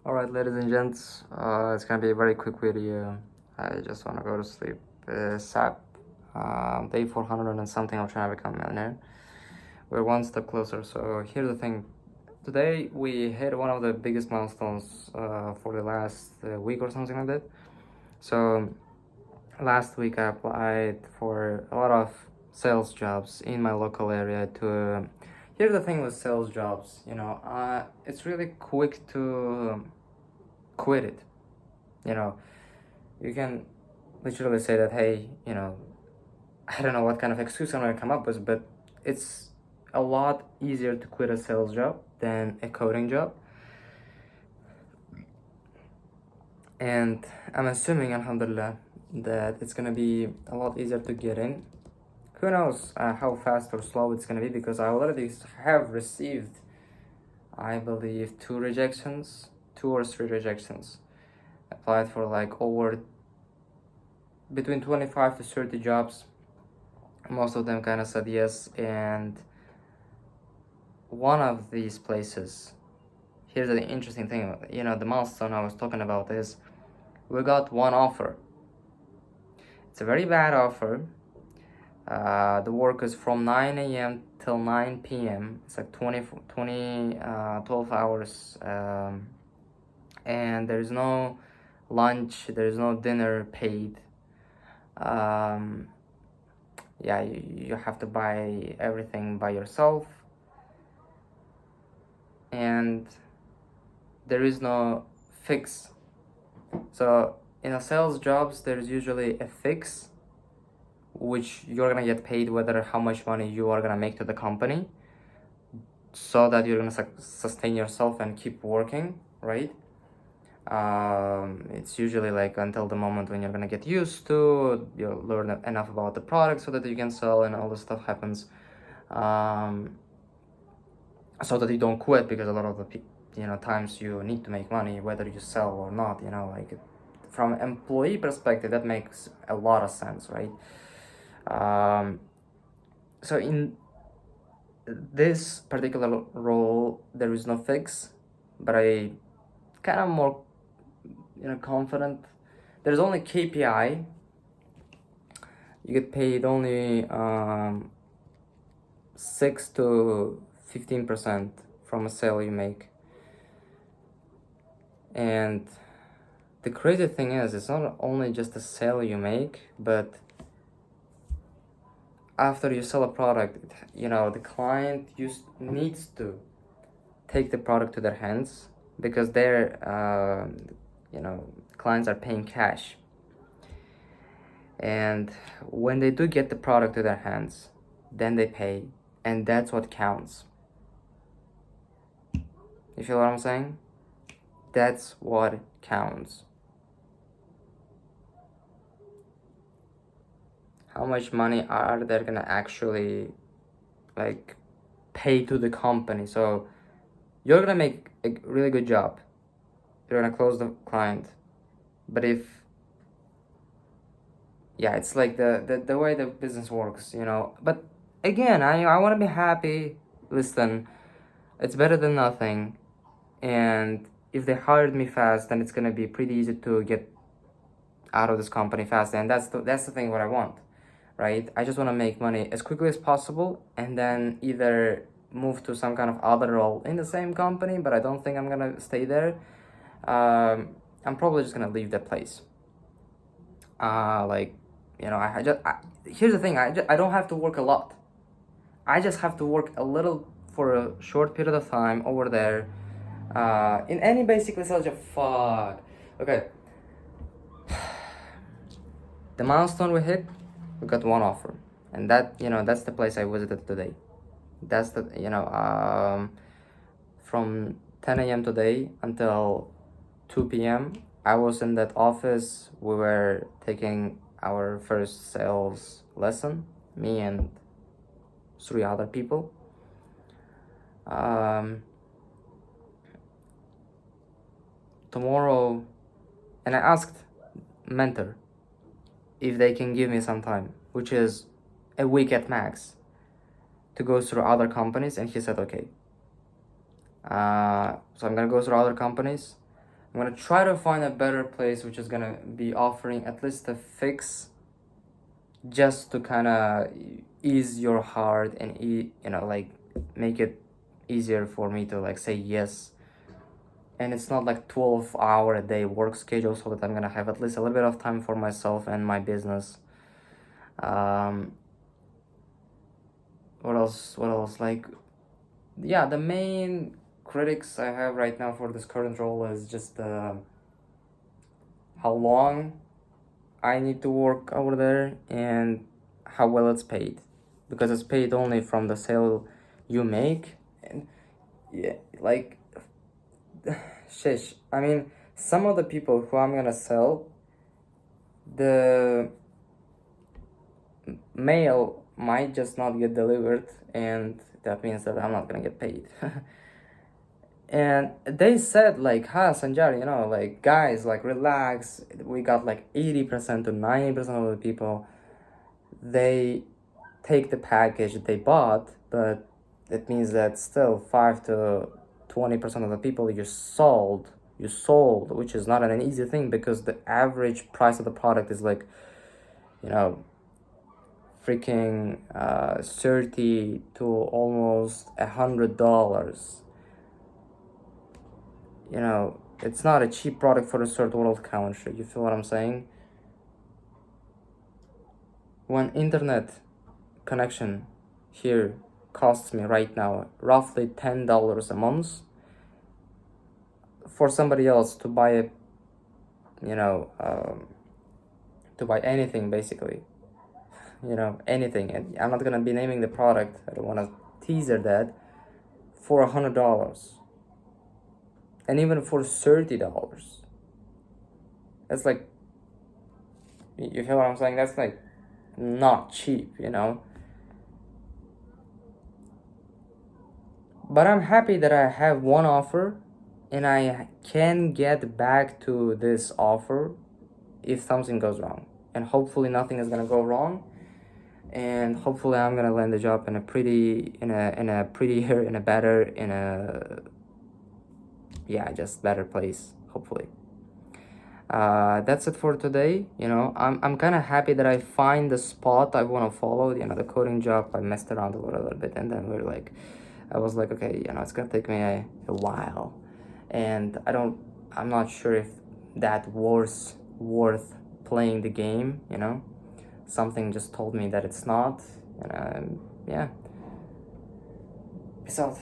Alright, ladies and gents, it's gonna be a very quick video. I just wanna go to sleep. SAP, day 400 and something of trying to become a millionaire. We're one step closer. So here's the thing. Today we hit one of the biggest milestones for the last week or something like that. So last week I applied for a lot of sales jobs in my local area to here's the thing with sales jobs, it's really quick to quit it. You know, you can literally say that, hey, I don't know what kind of excuse I'm gonna come up with, but it's a lot easier to quit a sales job than a coding job. And I'm assuming, alhamdulillah, that it's gonna be a lot easier to get in. Who knows how fast or slow it's gonna be, because I already have received, I believe, two or three rejections. Applied for like over between 25 to 30 jobs. Most of them kind of said yes, and one of these places, here's the interesting thing, the milestone I was talking about is we got one offer. It's a very bad offer. The work is from 9 a.m. till 9 p.m. It's like 12 hours, and there's no lunch, there's no dinner paid. Yeah, you have to buy everything by yourself, and there is no fix. So in a sales jobs, there's usually a fix, which you're gonna get paid whether how much money you are gonna make to the company, so that you're gonna sustain yourself and keep working, right? It's usually like until the moment when you're gonna get used to, you'll learn enough about the product so that you can sell, and all this stuff happens, so that you don't quit, because a lot of the times you need to make money whether you sell or not, like from an employee perspective that makes a lot of sense, right? So in this particular role there is no fix, but I kind of more confident. There's only KPI. You get paid only 6 to 15% from a sale you make. And the crazy thing is, it's not only just a sale you make, but after you sell a product, the client needs to take the product to their hands, because their clients are paying cash. And when they do get the product to their hands, then they pay, and that's what counts. You feel what I'm saying? That's what counts. How much money are they gonna actually like pay to the company? So you're gonna make a really good job, you're gonna close the client, but it's like the way the business works, but again, I want to be happy. Listen, it's better than nothing, and if they hired me fast, then it's gonna be pretty easy to get out of this company fast, and that's the thing what I want, right? I just want to make money as quickly as possible, and then either move to some kind of other role in the same company, but I don't think I'm gonna stay there. I'm probably just gonna leave that place. Here's the thing, I don't have to work a lot. I just have to work a little for a short period of time over there, in any basically sales job. Fuck. Okay. The milestone we hit, we got one offer, and that's the place I visited today. That's from 10 a.m. today until 2 p.m. I was in that office. We were taking our first sales lesson, me and 3 other people. Tomorrow, and I asked mentor if they can give me some time, which is a week at max, to go through other companies, and he said okay. So I'm gonna go through other companies. I'm gonna try to find a better place which is gonna be offering at least a fix, just to kind of ease your heart and like make it easier for me to like say yes. And it's not like 12-hour a day work schedule, so that I'm gonna have at least a little bit of time for myself and my business. What else, like, yeah, the main critics I have right now for this current role is just how long I need to work over there and how well it's paid, because it's paid only from the sale you make. And yeah, like, shish, I mean, some of the people who I'm gonna sell, the mail might just not get delivered, and that means that I'm not gonna get paid. And they said like, Sanjar, like, guys, like, relax, we got like 80% to 90% of the people, they take the package they bought, but it means that still 5 to 20% of the people you sold, which is not an easy thing, because the average price of the product is like, freaking 30 to almost $100. It's not a cheap product for a third world country. You feel what I'm saying? When internet connection here costs me right now roughly $10 a month, for somebody else to buy a, to buy anything, basically, anything, and I'm not gonna be naming the product, I don't want to teaser that, for $100, and even for $30, that's like, you feel what I'm saying? That's like not cheap, But I'm happy that I have one offer, and I can get back to this offer if something goes wrong. And hopefully nothing is gonna go wrong. And hopefully I'm gonna land the job in a just better place, hopefully. That's it for today. I'm kind of happy that I find the spot I want to follow. The coding job, I messed around a little bit, and then I was like, okay, it's gonna take me a while, and I'm not sure if that was worth playing the game. Something just told me that it's not, and yeah. Peace out.